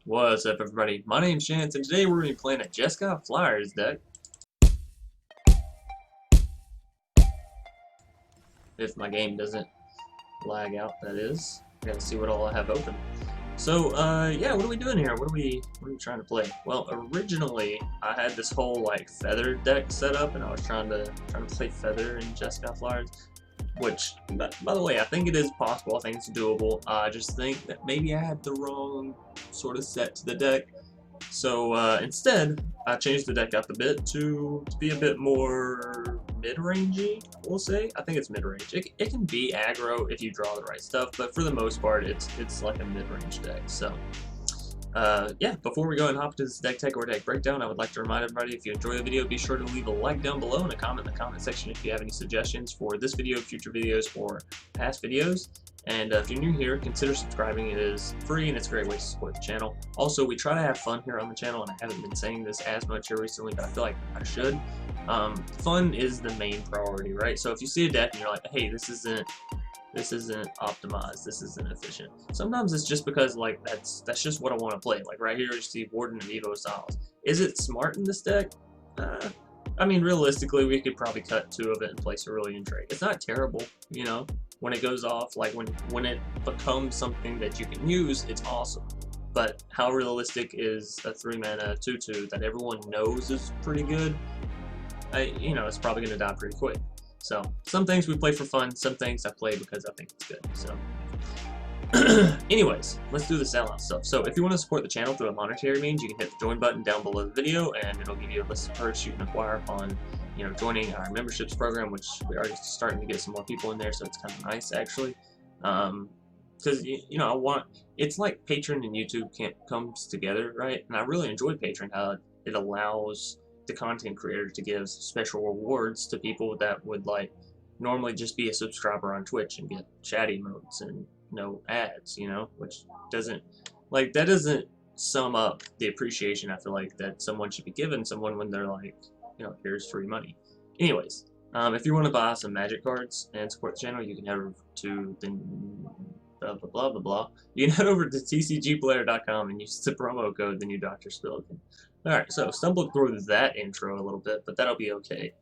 What's up, everybody? My name's Chance, and today we're going to be playing a Jeskai Flyers deck. If my game doesn't lag out, that is. I gotta see what all I have open. So, yeah, what are we doing here? What are we trying to play? Well, originally, I had this whole, like, Feather deck set up, and I was trying to play Feather in Jeskai Flyers. Which, by the way, I think it is possible. I think it's doable. I just think that maybe I had the wrong sort of set to the deck. So instead, I changed the deck up a bit to be a bit more mid-rangey, we'll say. I think it's mid-range. It can be aggro if you draw the right stuff, but for the most part, it's like a mid-range deck. So yeah, before we go and hop into this deck tech or deck breakdown, I would like to remind everybody, if you enjoy the video, be sure to leave a like down below and a comment in the comment section if you have any suggestions for this video, future videos, or past videos. And if you're new here, consider subscribing. It is free and it's a great way to support the channel. Also, we try to have fun here on the channel, and I haven't been saying this as much here recently, but I feel like I should. Fun is the main priority, right? So if you see a deck and you're like, hey, this isn't optimized, this isn't efficient. Sometimes it's just because, like, that's just what I want to play. Like right here you see Warden and Evos styles. Is it smart in this deck? I mean, realistically, we could probably cut two of it and play Cerulean Drake. It's not terrible, you know, when it goes off, like when it becomes something that you can use, it's awesome. But how realistic is a 3-mana 2/2 that everyone knows is pretty good? You know, it's probably going to die pretty quick. So, some things we play for fun, some things I play because I think it's good. So, anyways, let's do the sellout stuff. So, if you want to support the channel through a monetary means, you can hit the join button down below the video, and it'll give you a list of perks you can acquire upon, you know, joining our memberships program, which we are starting to get some more people in there, so it's kind of nice actually. Because you know, it's like Patreon and YouTube can't comes together, right? And I really enjoy Patreon, how it allows the content creator to give special rewards to people that would like normally just be a subscriber on Twitch and get chatty modes and no ads, you know, which doesn't sum up the appreciation I feel like that someone should be giving someone when they're like, you know, here's free money. Anyways, if you want to buy some magic cards and support the channel, you can head over to the blah blah blah blah blah. You can head over to tcgplayer.com and use the promo code the new Dr. Spillikin. Alright, so stumbled through that intro a little bit, but that'll be okay.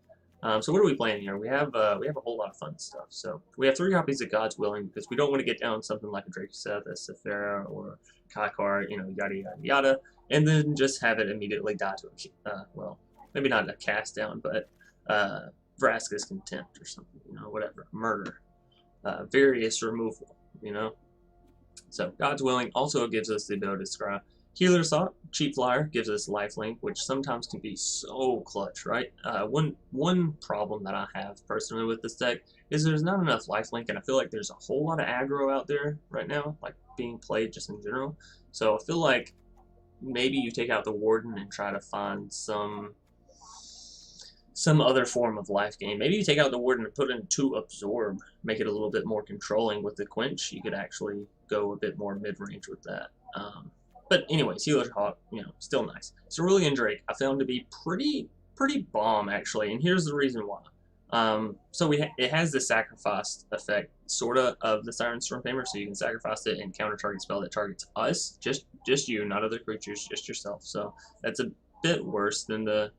So what are we playing here? We have a whole lot of fun stuff. So we have 3 copies of God's Willing because we don't want to get down something like a Drakuseth, a Sephara, or Kykar, you know, yada yada yada, and then just have it immediately die to a well, maybe not a cast down, but Vraska's Contempt or something, you know, whatever, murder, various removal, you know. So God's Willing also gives us the ability to scry. Healer's Thought, cheap flyer, gives us lifelink, which sometimes can be so clutch, right? One problem that I have personally with this deck is there's not enough lifelink, and I feel like there's a whole lot of aggro out there right now, like being played just in general. So I feel like maybe you take out the Warden and try to find some other form of life gain. Maybe you take out the Warden and put in 2 Absorb, make it a little bit more controlling with the Quench. You could actually go a bit more mid-range with that. But anyways, Healer's Hawk, you know, still nice. Cerulean Drake, I found to be pretty bomb, actually, and here's the reason why. So it has the sacrifice effect, sorta, of the Siren Stormtamer, so you can sacrifice it and counter target spell that targets us, just you, not other creatures, just yourself. So that's a bit worse than the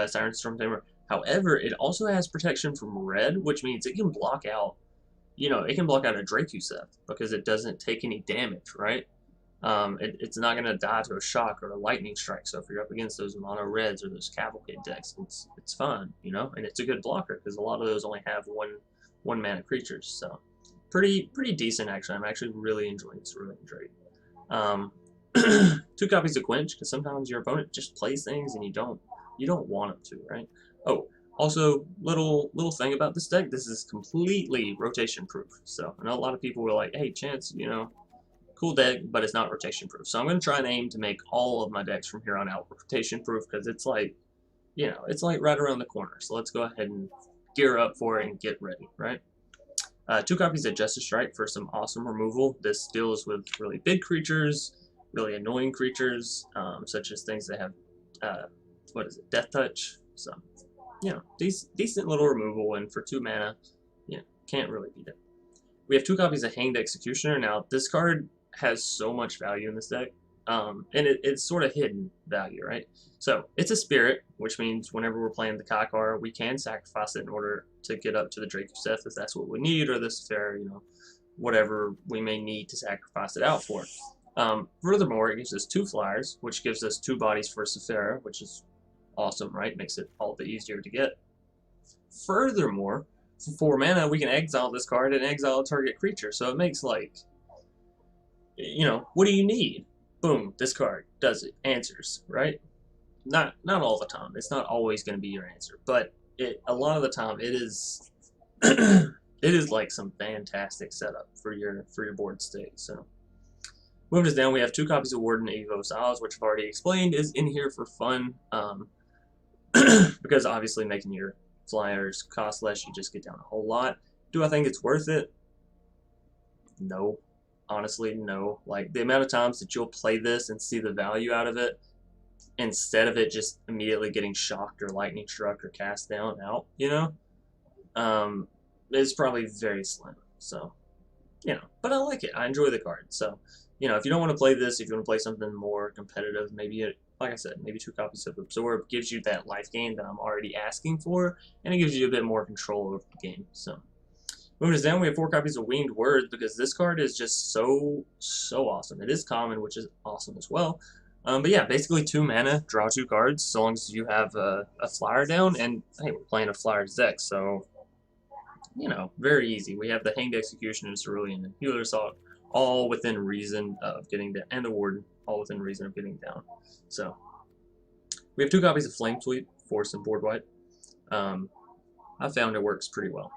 Siren Stormtamer. However, it also has protection from red, which means it can block out, you know, it can block out a Drakuseth because it doesn't take any damage, right? It's not going to die to a shock or a lightning strike, so if you're up against those mono reds or those cavalcade decks, it's fine, you know, and it's a good blocker because a lot of those only have one mana creatures, so pretty decent actually. I'm actually really enjoying Cerulean Drake. 2 copies of Quench because sometimes your opponent just plays things and you don't want them to, right? Oh, also, little thing about this deck, this is completely rotation proof. So I know a lot of people were like, hey, Chance, you know, cool deck, but it's not rotation proof. So I'm going to try and aim to make all of my decks from here on out rotation proof because it's like, you know, it's like right around the corner. So let's go ahead and gear up for it and get ready, right? 2 copies of Justice Strike for some awesome removal. This deals with really big creatures, really annoying creatures, such as things that have, what is it, Death Touch. So, you know, decent little removal, and for 2 mana, you know, can't really beat it. We have 2 copies of Hanged Executioner. Now, this card has so much value in this deck. and it's sort of hidden value, right? So it's a spirit, which means whenever we're playing the Kykar, we can sacrifice it in order to get up to the Drakuseth if that's what we need, or the Sephara, you know, whatever we may need to sacrifice it out for. Furthermore, it gives us 2 flyers, which gives us 2 bodies for Sephara, which is awesome, right? Makes it all the easier to get. Furthermore, for 4 mana, we can exile this card and exile a target creature, so it makes, like, you know, what do you need? Boom, this card does it, answers, right? Not all the time. It's not always going to be your answer, but a lot of the time it is it is like some fantastic setup for your board state. So moving us down, we have 2 copies of Warden Evos, which I've already explained is in here for fun, because obviously making your flyers cost less, you just get down a whole lot. Do I think it's worth it? No. Honestly, no. Like, the amount of times that you'll play this and see the value out of it, instead of it just immediately getting shocked or lightning struck or cast down out, you know, is probably very slim. So, you know, but I like it. I enjoy the card. So, you know, if you don't want to play this, if you want to play something more competitive, maybe like I said, maybe 2 copies of Absorb gives you that life gain that I'm already asking for, and it gives you a bit more control over the game. So, moving us down, we have 4 copies of Winged Words, because this card is just so awesome. It is common, which is awesome as well. But yeah, basically 2 mana, draw 2 cards, so long as you have a flyer down, and hey, we're playing a Flyers deck, so, you know, very easy. We have the Hanged Execution and Cerulean and Healer Assault, all within reason of getting down, and the Warden, all within reason of getting down. So, we have 2 copies of Flame Sweep, Force and Board Wipe. I found it works pretty well.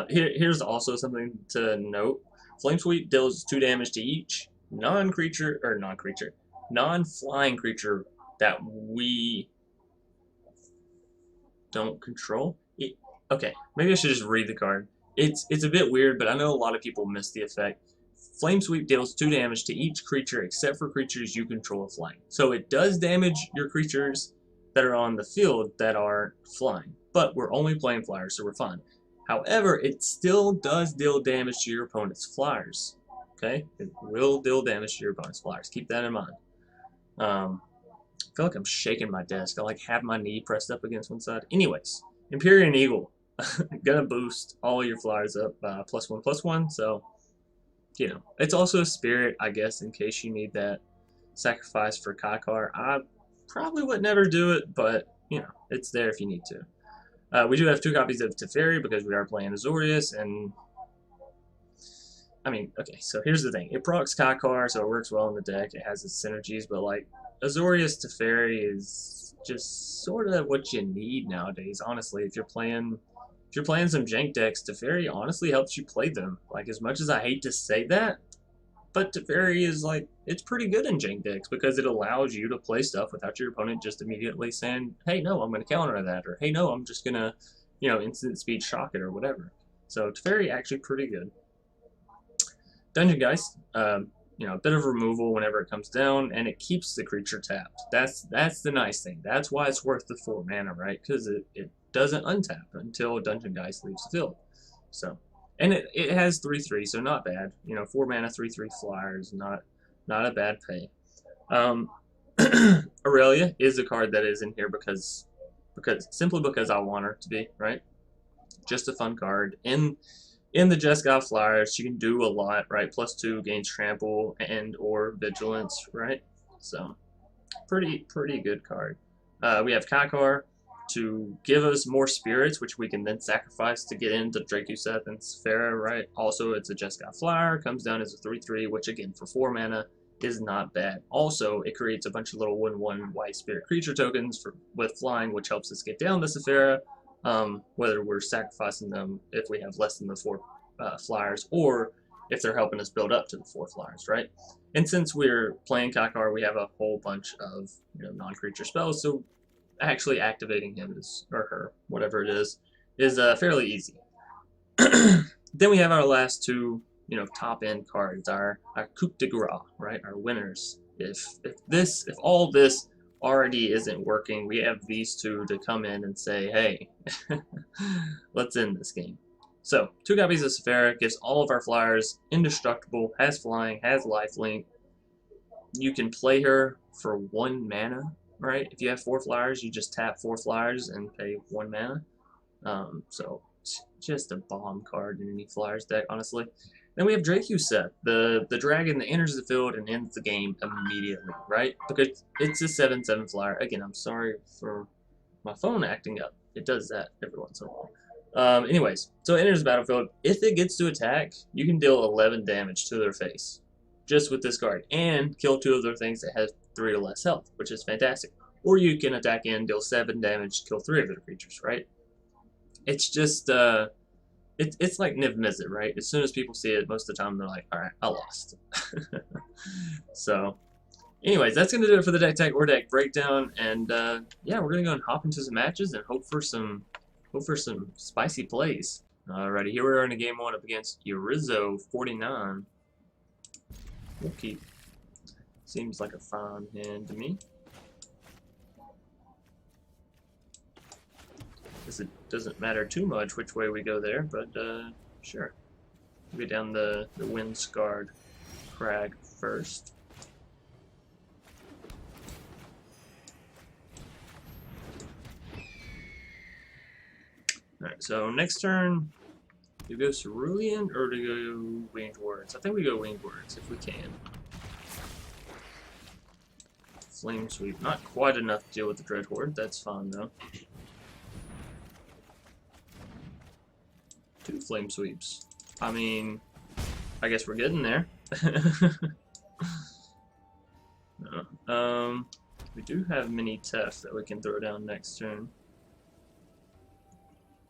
Here's also something to note. Flame Sweep deals 2 damage to each non-flying creature that we don't control. Okay, maybe I should just read the card. It's a bit weird, but I know a lot of people miss the effect. Flame Sweep deals 2 damage to each creature except for creatures you control flying. So it does damage your creatures that are on the field that are flying, but we're only playing flyers, so we're fine. However, it still does deal damage to your opponent's flyers. Okay? It will deal damage to your opponent's flyers. Keep that in mind. I feel like I'm shaking my desk. I like have my knee pressed up against one side. Anyways, Empyrean Eagle. Gonna boost all your flyers up +1/+1. So, you know, it's also a spirit, I guess, in case you need that sacrifice for Kykar. I probably would never do it, but, you know, it's there if you need to. We do have 2 copies of Teferi because we are playing Azorius, and I mean, okay, so here's the thing. It procs Kykar, so it works well in the deck. It has its synergies, but like, Azorius Teferi is just sort of what you need nowadays, honestly. If you're playing some jank decks, Teferi honestly helps you play them. Like, as much as I hate to say that, but Teferi is like, it's pretty good in jank decks because it allows you to play stuff without your opponent just immediately saying, hey, no, I'm going to counter that, or hey, no, I'm just going to, you know, instant speed shock it or whatever. So Teferi actually pretty good. Dungeon Geists, you know, a bit of removal whenever it comes down, and it keeps the creature tapped. That's the nice thing. That's why it's worth the 4 mana, right? Because it doesn't untap until Dungeon Geist leaves the field. So, and it has 3/3, so not bad. You know, 4 mana, 3/3 flyers, not a bad pay. Aurelia is a card that is in here simply because I want her to be, right? Just a fun card. In the Jeskai flyers, she can do a lot, right? +2 gains trample and or vigilance, right? So, pretty good card. We have Kykar to give us more spirits, which we can then sacrifice to get into Drakuseth and Sephara, right? Also, it's a Jeskai flyer, comes down as a 3/3, which again, for 4 mana, is not bad. Also, it creates a bunch of little 1/1 white spirit creature tokens with flying, which helps us get down to Sephara, whether we're sacrificing them if we have less than the 4 flyers, or if they're helping us build up to the 4 flyers, right? And since we're playing Kykar, we have a whole bunch of, you know, non-creature spells, so actually activating him or her, whatever it is fairly easy. Then we have our last 2, you know, top-end cards, our coup de grace, right? Our winners. If all this already isn't working, we have these 2 to come in and say, hey, let's end this game. So, 2 copies of Sephara gives all of our flyers indestructible, has flying, has lifelink, you can play her for 1 mana, right? If you have 4 flyers, you just tap 4 flyers and pay 1 mana. So it's just a bomb card in any flyers deck, honestly. Then we have Drakuseth, the dragon that enters the field and ends the game immediately, right? Because it's a 7/7 flyer. Again, I'm sorry for my phone acting up. It does that every once in a while. Anyways, so it enters the battlefield. If it gets to attack, you can deal 11 damage to their face, just with this card, and kill 2 of their things that have 3 or less health, which is fantastic. Or you can attack in, deal 7 damage, kill 3 of their creatures, right? It's just, it's like Niv Mizzet, right? As soon as people see it, most of the time they're like, alright, I lost. So, anyways, that's going to do it for the deck tech or deck breakdown, and yeah, we're going to go and hop into some matches and hope for some spicy plays. Alrighty, here we are in a game 1 up against Urizo 49. We'll keep. Seems like a fine hand to me. It doesn't matter too much which way we go there, but sure. We'll go down the Wind-Scarred Crag first. Alright, so next turn, do we go Cerulean or do we go Winged Words? I think we go Winged Words if we can. Flame Sweep, not quite enough to deal with the Dread Horde, that's fine though. 2 Flame Sweeps. I mean, I guess we're getting there. No. We do have mini Tef that we can throw down next turn.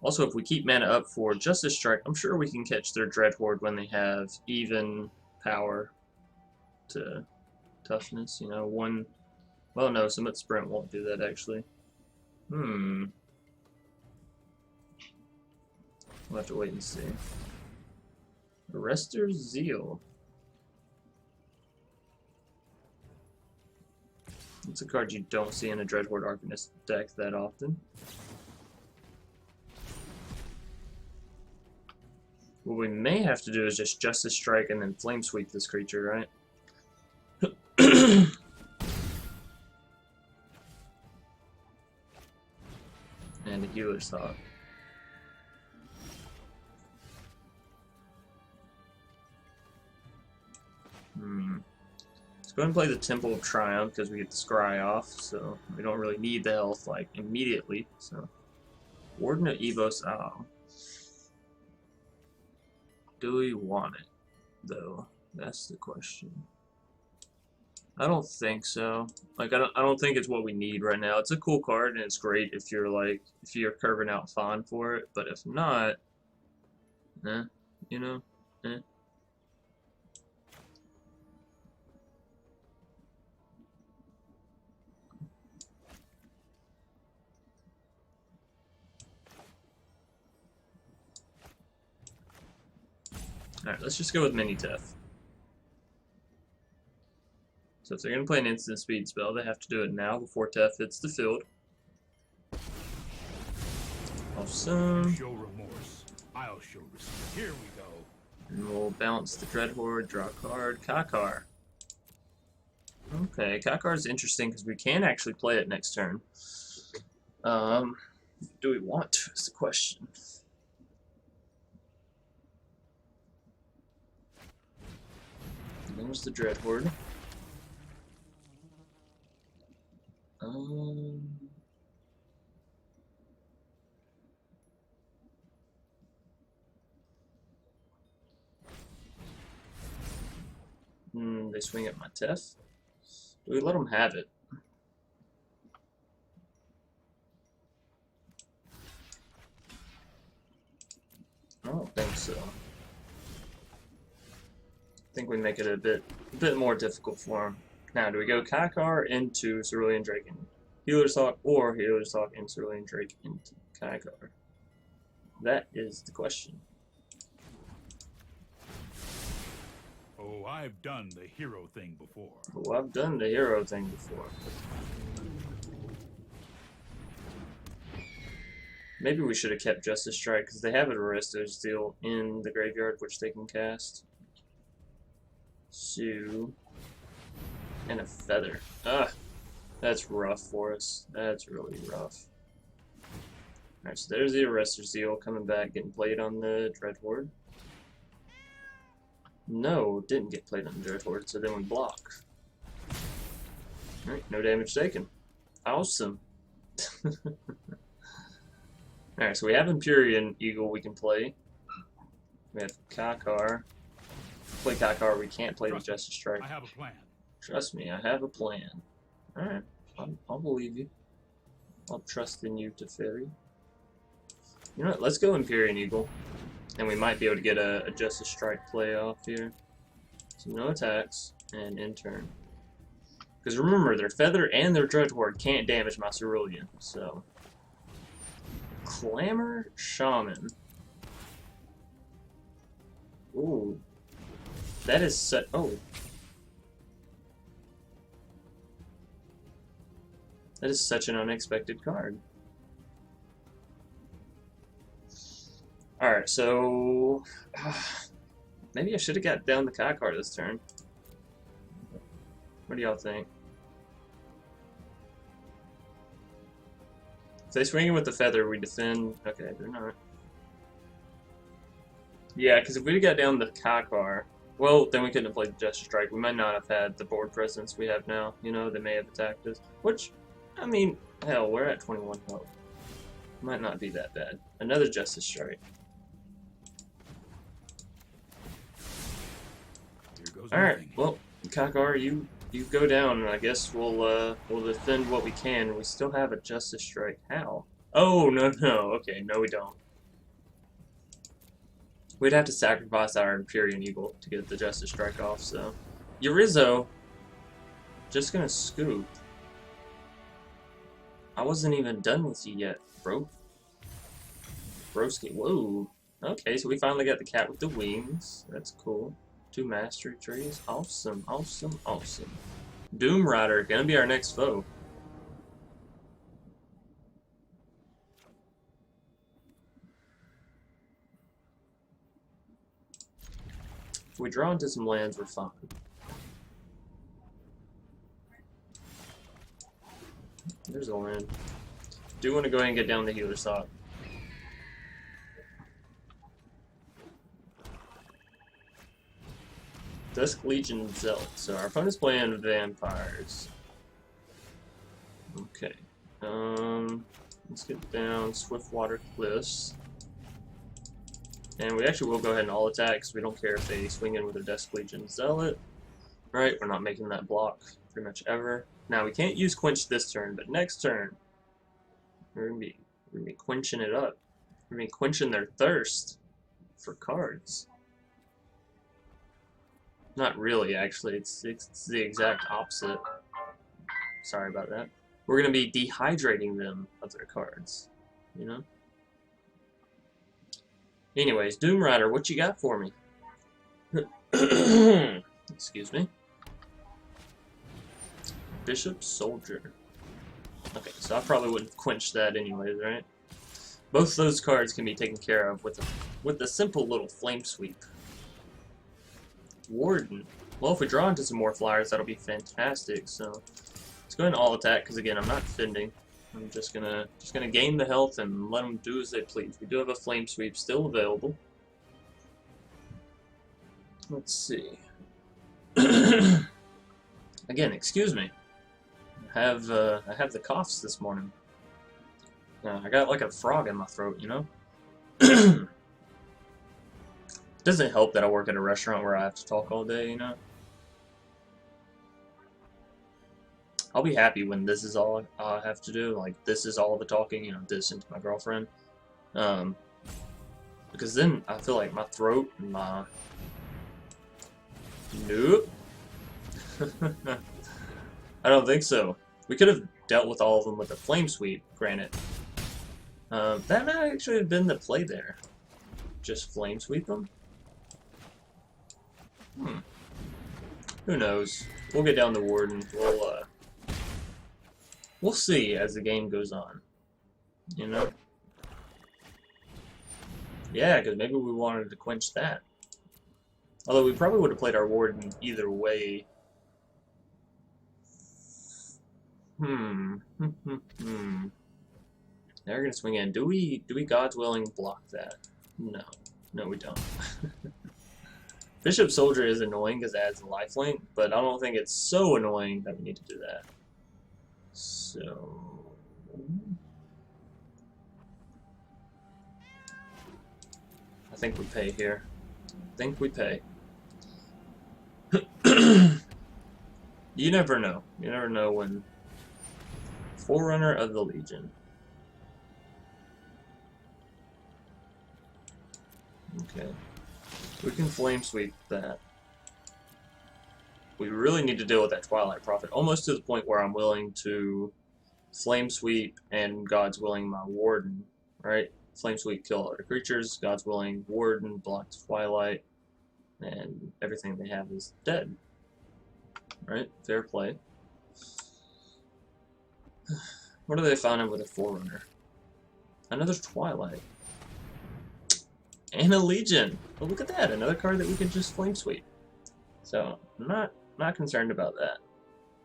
Also, if we keep mana up for Justice Strike, I'm sure we can catch their Dread Horde when they have even power to toughness. You know, 1. Well, no, Summit Sprint won't do that actually. We'll have to wait and see. Arrester's Zeal. It's a card you don't see in a Dreadhorde Arcanist deck that often. What we may have to do is just Justice Strike and then Flame Sweep this creature, right? And a Healer's Thought. Let's go ahead and play the Temple of Triumph because we get the Scry off, so we don't really need the health like immediately. So, Warden of Evos. Oh. Do we want it though? That's the question. I don't think so. Like I don't think it's what we need right now. It's a cool card and it's great if you're curving out fine for it, but if not, you know, Alright, let's just go with Mini Tef. So if they're going to play an instant speed spell, they have to do it now before Tef hits the field. Awesome. Show remorse. I'll show respect. Here we go. And we'll bounce the Dread Horde, draw a card, Kykar. Okay, Kykar is interesting because we can actually play it next turn. Do we want to? Is the question. There's the Dread Horde. They swing at my Tef. Do we let them have it? I don't think so. I think we make it a bit more difficult for him. Now, do we go Kykar into Cerulean Drake and Healer's Hawk, or Healer's Hawk and Cerulean Drake into Kykar? That is the question. Oh, I've done the hero thing before. Oh, I've done the hero thing before. Maybe we should have kept Justice Strike, because they have an Arresto's Deal in the graveyard, which they can cast. So, And a feather. Ugh. That's rough for us. That's really rough. Alright, so there's the Arrestor Seal coming back, getting played on the Dreadhorde. No, didn't get played on the Dreadhorde, so then we block. Alright, no damage taken. Awesome. Alright, so we have Empyrean Eagle we can play. We have Kykar. Play Kykar, we can't play the Justice Strike. I have a plan. Trust me, I have a plan. Alright, I'll believe you. I'll trust in you, Teferi. You know what, let's go Empyrean Eagle. And we might be able to get a Justice Strike play off here. So no attacks, and in turn. Because remember, their Feather and their Dreadhorde can't damage my Cerulean, so... Clamor Shaman. Ooh. That is such... Oh. That is such an unexpected card. Alright, so... maybe I should have got down the Kykar this turn. What do y'all think? If they swing in with the Feather, we defend... Okay, they're not. Yeah, because if we got down the Kykar, well, then we couldn't have played the Justice Strike. We might not have had the board presence we have now. You know, they may have attacked us. Which, I mean, hell, we're at 21 health. Might not be that bad. Another Justice Strike. Alright, well, Kykar, you go down, and I guess we'll defend what we can. We still have a Justice Strike. How? Oh, no. Okay, no we don't. We'd have to sacrifice our Empyrean Eagle to get the Justice Strike off, so... Yurizo! Just gonna scoop. I wasn't even done with you yet, bro. Broski, whoa. Okay, so we finally got the cat with the wings. That's cool. 2 mastery trees. Awesome, awesome, awesome. Doom Rider, gonna be our next foe. If we draw into some lands, we're fine. There's a land. Do want to go ahead and get down the Healer Sock. Dusk Legion Zealot. So our opponent's playing vampires. Okay. Let's get down Swiftwater Cliffs. And we actually will go ahead and all attack because we don't care if they swing in with a Dusk Legion Zealot. Right, we're not making that block pretty much ever. Now we can't use Quench this turn, but next turn we're gonna be quenching it up. We're gonna be quenching their thirst for cards. Not really, actually. It's the exact opposite. Sorry about that. We're gonna be dehydrating them of their cards. You know? Anyways, Doom Rider, what you got for me? Excuse me. Bishop Soldier. Okay, so I probably wouldn't quench that anyways, right? Both those cards can be taken care of with a simple little Flame Sweep. Warden. Well, if we draw into some more flyers, that'll be fantastic. So let's go ahead and all attack because again, I'm not defending. I'm just gonna gain the health and let them do as they please. We do have a Flame Sweep still available. Let's see. Again, excuse me. I have the coughs this morning. I got like a frog in my throat, you know. Doesn't help that I work at a restaurant where I have to talk all day, you know. I'll be happy when this is all I have to do. Like, this is all the talking, you know, this and to my girlfriend. Because then I feel like my throat and my... Nope. I don't think so. We could have dealt with all of them with a Flame Sweep, granted. That might actually have been the play there. Just Flame Sweep them? Who knows? We'll get down the Warden. We'll see as the game goes on. You know? Yeah, because maybe we wanted to quench that. Although we probably would have played our Warden either way. They're gonna swing in. Do we God's willing block that? No. No, we don't. Bishop Soldier is annoying because it adds a lifelink, but I don't think it's so annoying that we need to do that. So... I think we pay here. I think we pay. You never know. You never know when... Forerunner of the Legion. Okay. We can flame sweep that. We really need to deal with that Twilight Prophet, almost to the point where I'm willing to flame sweep and God's willing my Warden, right? Flame sweep, kill other creatures, God's willing, Warden, block Twilight, and everything they have is dead. Right? Fair play. What are they finding with a Forerunner? Another Twilight. And a Legion. Well, look at that, another card that we can just flame sweep. So I'm not concerned about that.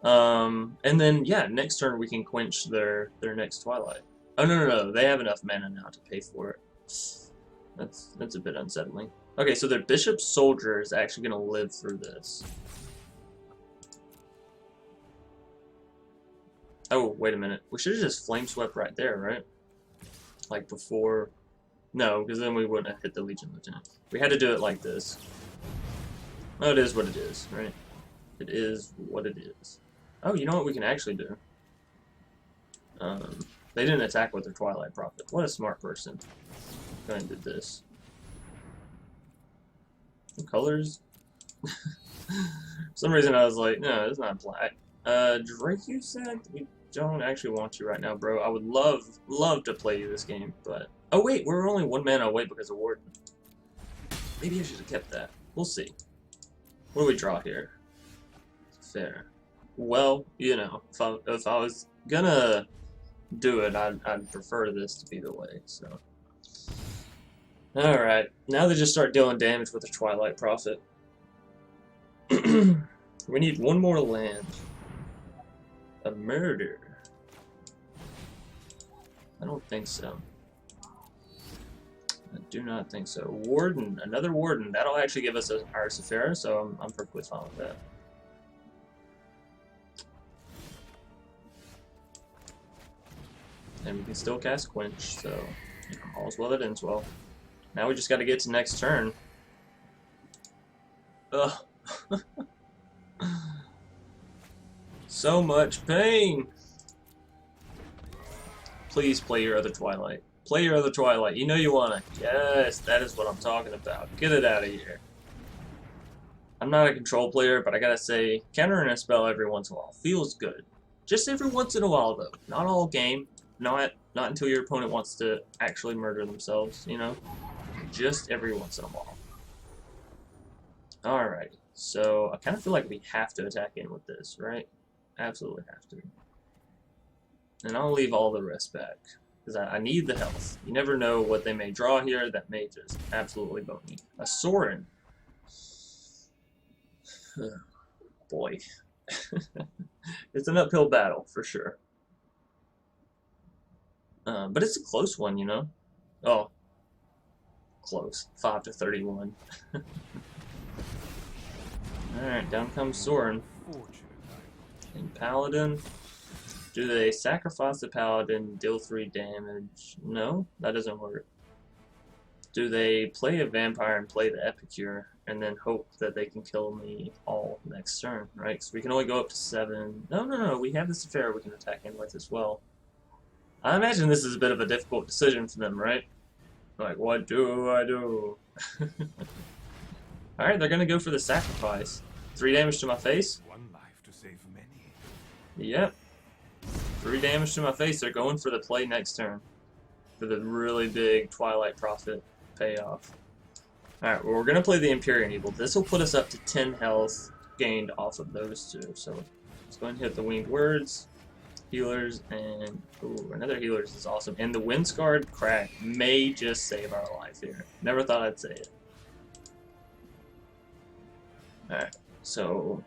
And then yeah, next turn we can quench their next Twilight. Oh no, they have enough mana now to pay for it. That's a bit unsettling. Okay, so their Bishop Soldier is actually gonna live through this. Oh, wait a minute. We should have just flame swept right there, right? Like before. No, because then we wouldn't have hit the Legion Lieutenant. We had to do it like this. Oh, it is what it is, right? It is what it is. Oh, you know what we can actually do? They didn't attack with their Twilight Prophet. What a smart person. Go ahead and do this. The colors? For some reason I was like, no, it's not black. Drakuseth, we don't actually want you right now, bro. I would love to play you this game, but... Oh wait, we're only 1 mana away because of Warden. Maybe I should have kept that. We'll see. What do we draw here? Fair. Well, you know, if I was gonna do it, I'd prefer this to be the way, so... Alright, now they just start dealing damage with the Twilight Prophet. We need one more land. A murder. I don't think so. I do not think so. Warden, another Warden. That'll actually give us our Sephara, so I'm perfectly fine with that. And we can still cast Quench, so you know, all's well that ends well. Now we just got to get to next turn. Ugh. So much pain. Please play your other Twilight. Play your other Twilight. You know you want it. Yes, that is what I'm talking about. Get it out of here. I'm not a control player, but I gotta say, countering a spell every once in a while feels good. Just every once in a while, though. Not all game. Not until your opponent wants to actually murder themselves, you know? Just every once in a while. Alright. So, I kind of feel like we have to attack in with this, right? Absolutely have to. And I'll leave all the rest back. Because I need the health. You never know what they may draw here that may just absolutely bone me. A Sorin. Boy. It's an uphill battle, for sure. But it's a close one, you know? Oh. Close. 5-31. Alright, down comes Sorin. And Paladin. Do they sacrifice the Paladin, deal 3 damage? No, that doesn't work. Do they play a Vampire and play the Epicure, and then hope that they can kill me all next turn, right? Because we can only go up to 7. No, we have the Sephara we can attack in with as well. I imagine this is a bit of a difficult decision for them, right? Like, what do I do? Alright, they're gonna go for the sacrifice. 3 damage to my face? 1 life to save many. Yep. 3 damage to my face. They're going for the play next turn. For the really big Twilight Prophet payoff. Alright, well, we're gonna play the Empyrean Eagle. This will put us up to 10 health gained off of those two. So let's go ahead and hit the Winged Words. Healers, and ooh, another healers is awesome. And the Wind-Scarred Crag may just save our life here. Never thought I'd say it. Alright, so,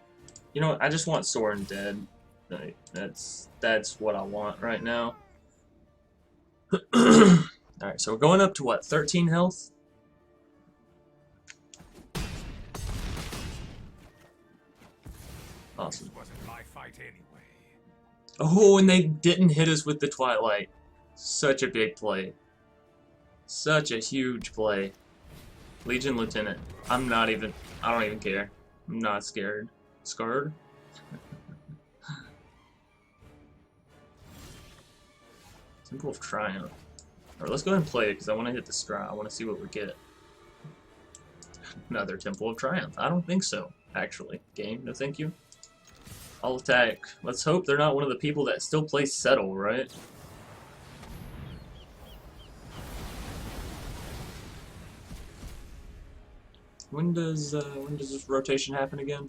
you know what, I just want Sorin dead. Right, that's what I want right now. Alright, so we're going up to what, 13 health? Awesome. This wasn't my fight anyway. Oh, and they didn't hit us with the Twilight. Such a big play. Such a huge play. Legion Lieutenant. I don't even care. I'm not scared. Scared? Temple of Triumph. Alright, let's go ahead and play it because I want to hit the scry. I want to see what we get. Another Temple of Triumph. I don't think so, actually. Game, no thank you. I'll attack. Let's hope they're not one of the people that still play Settle, right? When does this rotation happen again?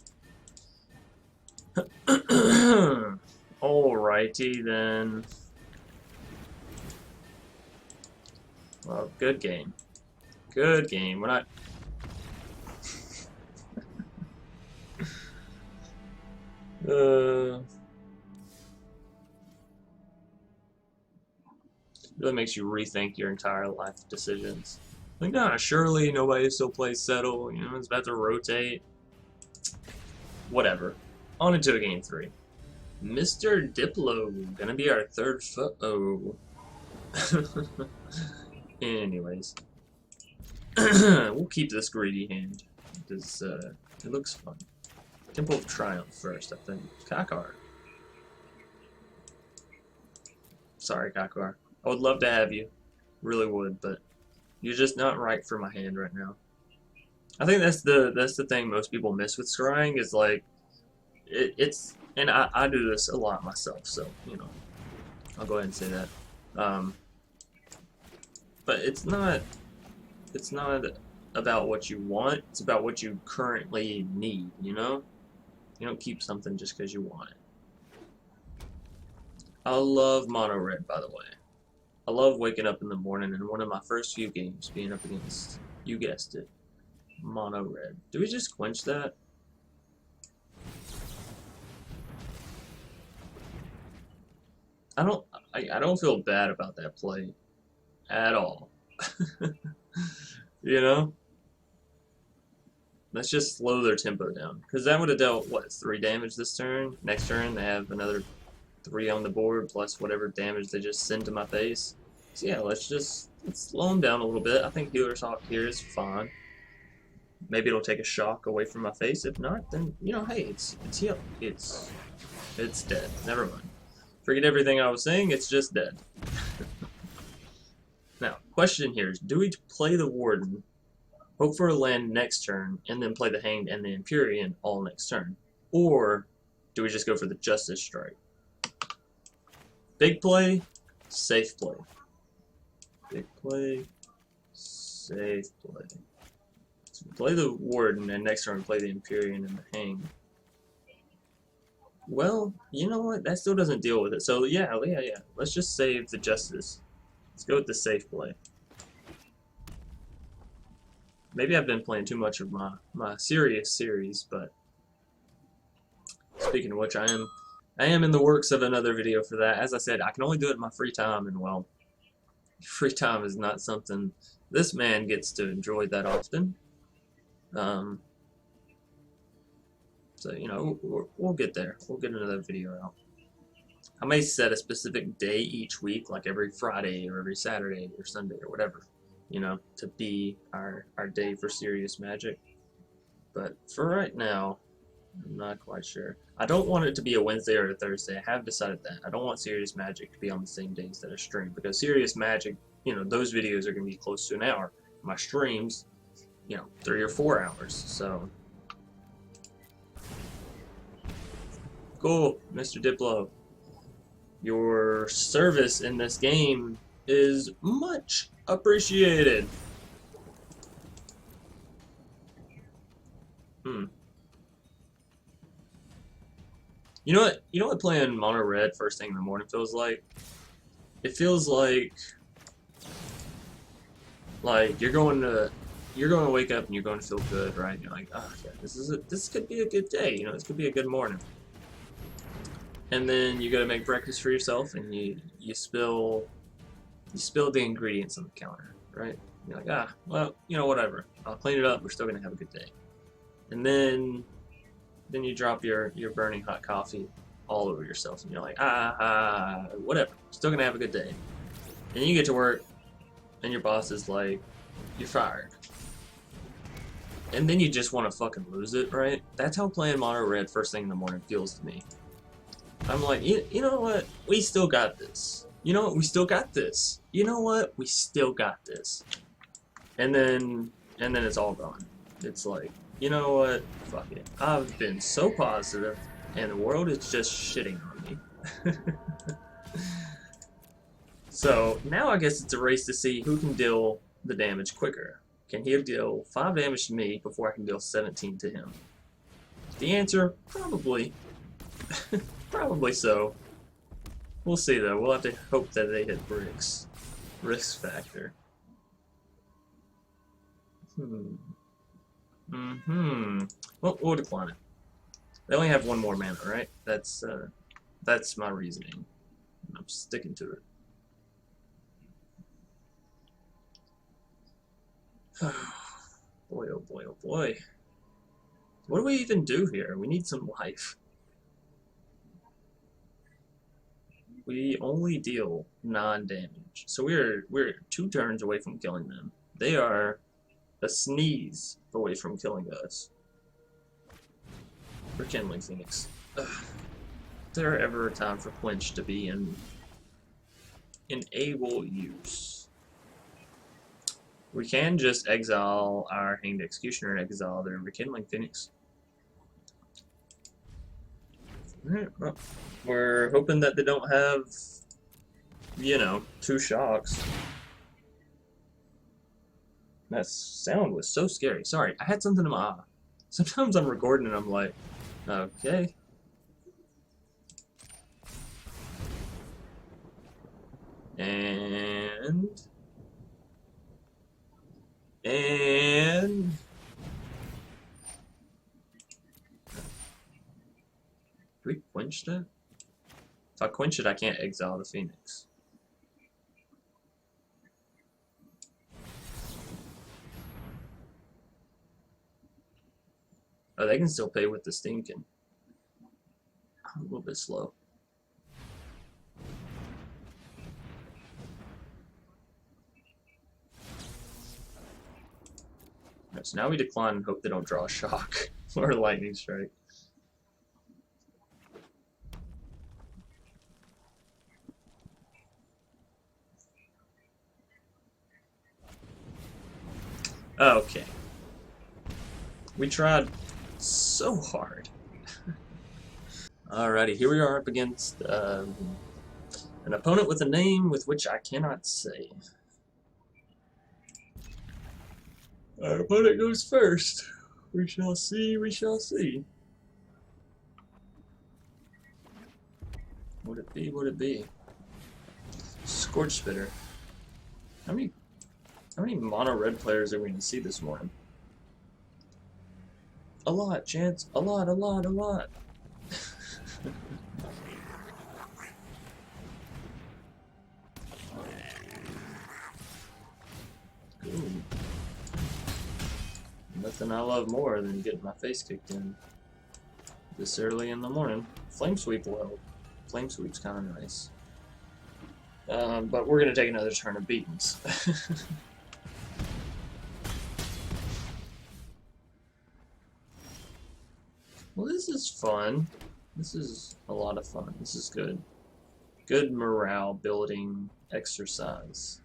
Alrighty then. Well, good game. Good game. We're not. Really makes you rethink your entire life decisions. Like, nah, surely nobody still plays Settle. You know, it's about to rotate. Whatever. On into game 3. Mr. Diplo, gonna be our third foe. Anyways, we'll keep this greedy hand because it looks fun. Temple of Triumph first, I think. Kykar. Sorry, Kykar. I would love to have you, really would, but you're just not right for my hand right now. I think that's the thing most people miss with scrying is like it's and I do this a lot myself, so you know I'll go ahead and say that. But it's not about what you want, it's about what you currently need, you know? You don't keep something just because you want it. I love mono red, by the way. I love waking up in the morning and one of my first few games being up against, you guessed it, mono red. Do we just quench that? I don't feel bad about that play at all. You know? Let's just slow their tempo down. Because that would have dealt, what, 3 damage this turn? Next turn, they have another 3 on the board, plus whatever damage they just send to my face. So yeah, let's slow them down a little bit. I think Healer's Hawk here is fine. Maybe it'll take a shock away from my face. If not, then, you know, hey, it's healed. It's dead. Never mind. Forget everything I was saying, it's just dead. Now, question here is, do we play the Warden, hope for a land next turn, and then play the Hanged and the Empyrean all next turn? Or do we just go for the Justice Strike? Big play, safe play. Big play, safe play. So we play the Warden, and next turn we play the Empyrean and the Hanged. Well, you know what? That still doesn't deal with it. So yeah. Let's just save the Justice. Let's go with the safe play. Maybe I've been playing too much of my serious series, but speaking of which, I am in the works of another video for that. As I said, I can only do it in my free time, and well, free time is not something this man gets to enjoy that often. So, you know, we'll get there. We'll get another video out. I may set a specific day each week, like every Friday or every Saturday or Sunday or whatever, you know, to be our day for serious magic. But for right now, I'm not quite sure. I don't want it to be a Wednesday or a Thursday. I have decided that. I don't want serious magic to be on the same days that I stream, because serious magic, you know, those videos are going to be close to an hour. My streams, you know, 3 or 4 hours, so... Cool, Mr. Diplo. Your service in this game is much appreciated. You know what playing mono red first thing in the morning feels like? It feels like you're going to wake up and you're going to feel good, right? You're like, oh yeah, this could be a good day, you know, this could be a good morning. and then you go to make breakfast for yourself, and you spill the ingredients on the counter, right? You're like, ah, well, you know, whatever. I'll clean it up. We're still gonna have a good day. And then you drop your burning hot coffee all over yourself, and you're like, whatever. Still gonna have a good day. And you get to work, and your boss is like, you're fired. And then you just want to fucking lose it, right? That's how playing Mono Red first thing in the morning feels to me. I'm like, you know what? We still got this. You know what? We still got this. You know what? We still got this. And then it's all gone. It's like, you know what? Fuck it. I've been so positive, and the world is just shitting on me. So now I guess it's a race to see who can deal the damage quicker. Can he deal 5 damage to me before I can deal 17 to him? The answer, probably. Probably so. We'll see though. We'll have to hope that they hit bricks. Risk factor. Well, we'll decline it. They only have 1 more mana, right? That's my reasoning. I'm sticking to it. Boy, oh boy, oh boy. What do we even do here? We need some life. We only deal non-damage. So we're 2 turns away from killing them. They are a sneeze away from killing us. For Kindling Phoenix. Ugh. Is there ever a time for Quench to be in able use? We can just exile our Hanged Executioner and exile their Rekindling Phoenix. Alright, well, we're hoping that they don't have, you know, 2 shocks. That sound was so scary. Sorry, I had something in my eye. Sometimes I'm recording and I'm like, okay. And do we quench that? If I quench it, I can't exile the Phoenix. Oh, they can still pay with the Steamkin. I'm a little bit slow. Right, so now we decline and hope they don't draw a shock or a lightning strike. Okay. We tried so hard. Alrighty, here we are up against an opponent with a name with which I cannot say. Our opponent goes first. We shall see, we shall see. Would it be, would it be? Scorch Spitter. How many mono red players are we going to see this morning? A lot, Chance. A lot. Ooh. Nothing I love more than getting my face kicked in this early in the morning. Flame Sweep will help. Flame Sweep's kind of nice. But we're going to take another turn of beatings. Well, this is fun. This is a lot of fun. This is good. Good morale building exercise.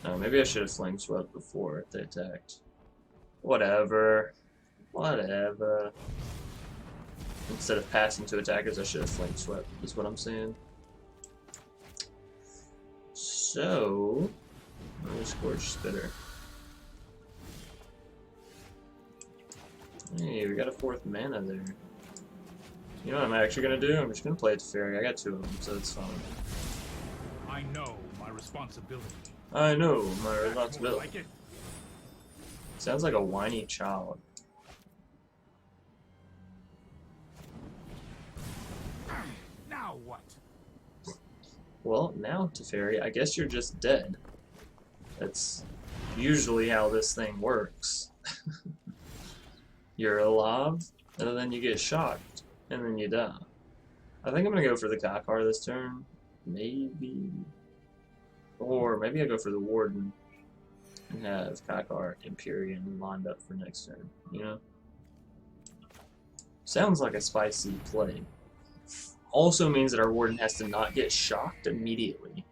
Oh, maybe I should have Flame Swept before they attacked. Whatever. Whatever. Instead of passing to attackers, I should have Flame Swept, is what I'm saying. So, another Scorch Spitter. Hey, we got a 4th mana there. You know what I'm actually gonna do? I'm just gonna play a Teferi. I got 2 of them, so it's fine. I know my responsibility. I know my responsibility. Like it. Sounds like a whiny child. Now what? Well, now, Teferi, I guess you're just dead. That's usually how this thing works. You're alive, and then you get shocked, and then you die. I think I'm gonna go for the Kykar this turn. Maybe. Or maybe I go for the Warden and have Kykar Empyrean lined up for next turn, you know? Sounds like a spicy play. Also means that our Warden has to not get shocked immediately.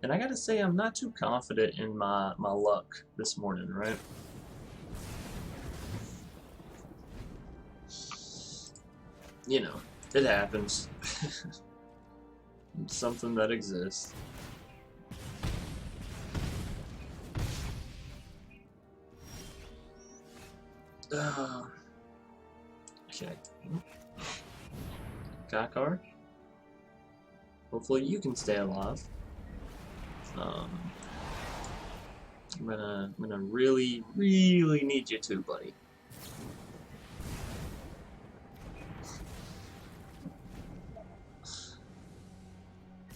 And I gotta say, I'm not too confident in my luck this morning, right? You know, it happens. It's something that exists. Okay. Kykar. Hopefully you can stay alive. I'm gonna really need you to, buddy.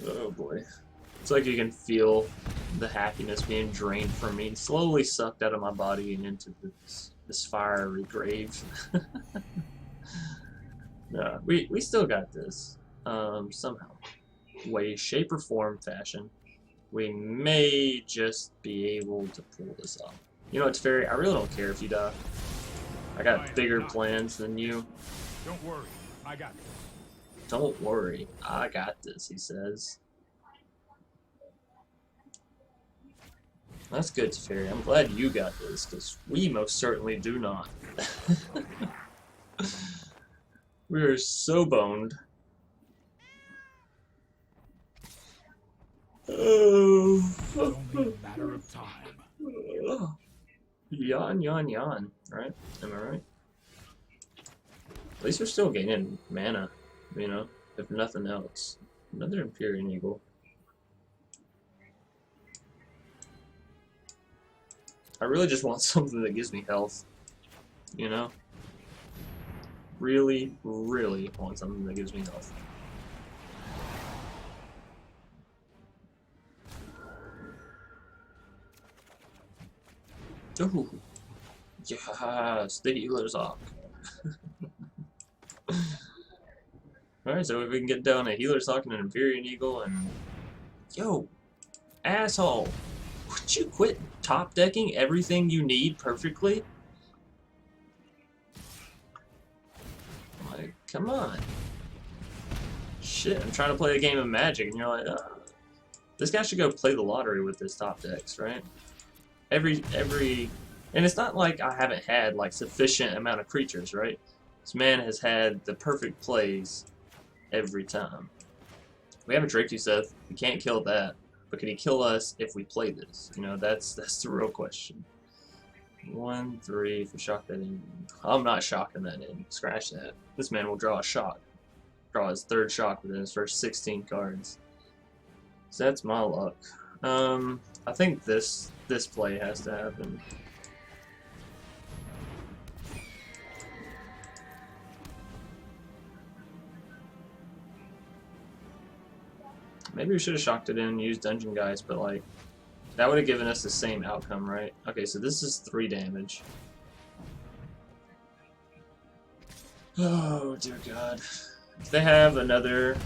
Oh boy. It's like you can feel the happiness being drained from me, slowly sucked out of my body and into this fiery grave. No, we still got this. Somehow. Way, shape, or form, fashion. We may just be able to pull this off. You know what, Teferi? I really don't care if you die. I got bigger plans than you. Don't worry, I got this. Don't worry, I got this, he says. That's good, Teferi. I'm glad you got this, because we most certainly do not. We are so boned. Oh. It's only a matter of time. Yawn, right? Am I right? At least we're still gaining mana, you know, if nothing else. Another Empyrean Eagle. I really just want something that gives me health, you know? Really want something that gives me health. Ooh. Yes, the healer's off. Alright, so if we can get down a Healer's Hawk and an Empyrean Eagle and... Yo! Asshole! Would you quit top decking everything you need perfectly? Like, come on. Shit, I'm trying to play a game of Magic and you're like, this guy should go play the lottery with his top decks, right? And it's not like I haven't had like sufficient amount of creatures, right? This man has had the perfect plays every time. We have a Drakuseth. We can't kill that, but can he kill us if we play this? You know, that's the real question. 1, 3. If we shock that in, I'm not shocking that in. Scratch that. This man will draw a shock. Draw his third shock within his first 16 cards. So that's my luck. I think this play has to happen. Maybe we should have shocked it in and used Dungeon Geists, but like that would have given us the same outcome, right? Okay, so this is 3 damage. Oh dear God! If they have another,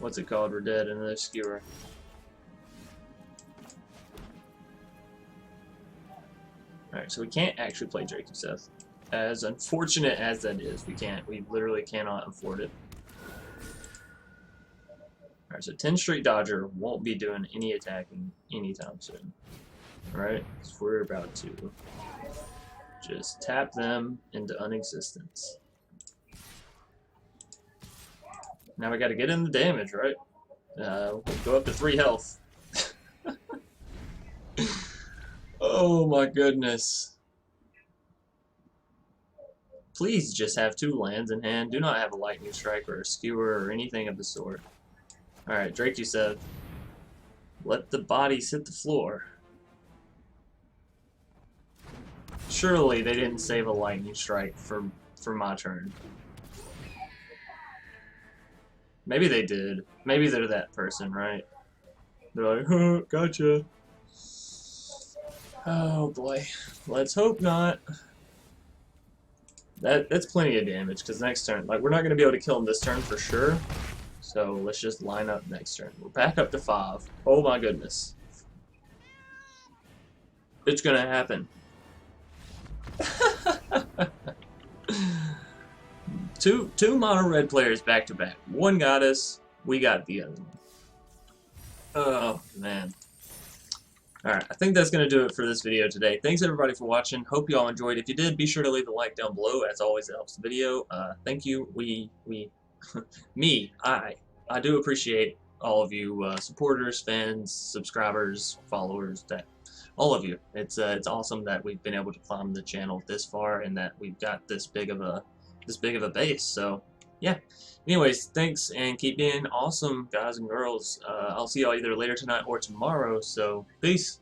what's it called? We're dead. Another skewer. Alright, so we can't actually play Drakuseth. As unfortunate as that is, we can't. We literally cannot afford it. Alright, so 10 Street Dodger won't be doing any attacking anytime soon. Alright, so we're about to just tap them into unexistence. Now we gotta get in the damage, right? We'll go up to 3 health. Oh my goodness. Please just have 2 lands in hand. Do not have a lightning strike or a skewer or anything of the sort. Alright, Drakuseth. Let the bodies hit the floor. Surely they didn't save a lightning strike for my turn. Maybe they did. Maybe they're that person, right? They're like, oh, gotcha. Oh boy. Let's hope not. That's plenty of damage, because next turn, like, we're not going to be able to kill him this turn for sure. So let's just line up next turn. We're back up to 5. Oh my goodness. It's going to happen. Two mono red players back to back. One got us, we got the other one. Oh man. Alright, I think that's going to do it for this video today. Thanks everybody for watching. Hope you all enjoyed. If you did, be sure to leave a like down below. As always, it helps the video. Thank you. I do appreciate all of you supporters, fans, subscribers, followers, all of you. It's awesome that we've been able to climb the channel this far and that we've got this big of a base. So yeah. Anyways, thanks and keep being awesome, guys and girls. I'll see y'all either later tonight or tomorrow. So peace.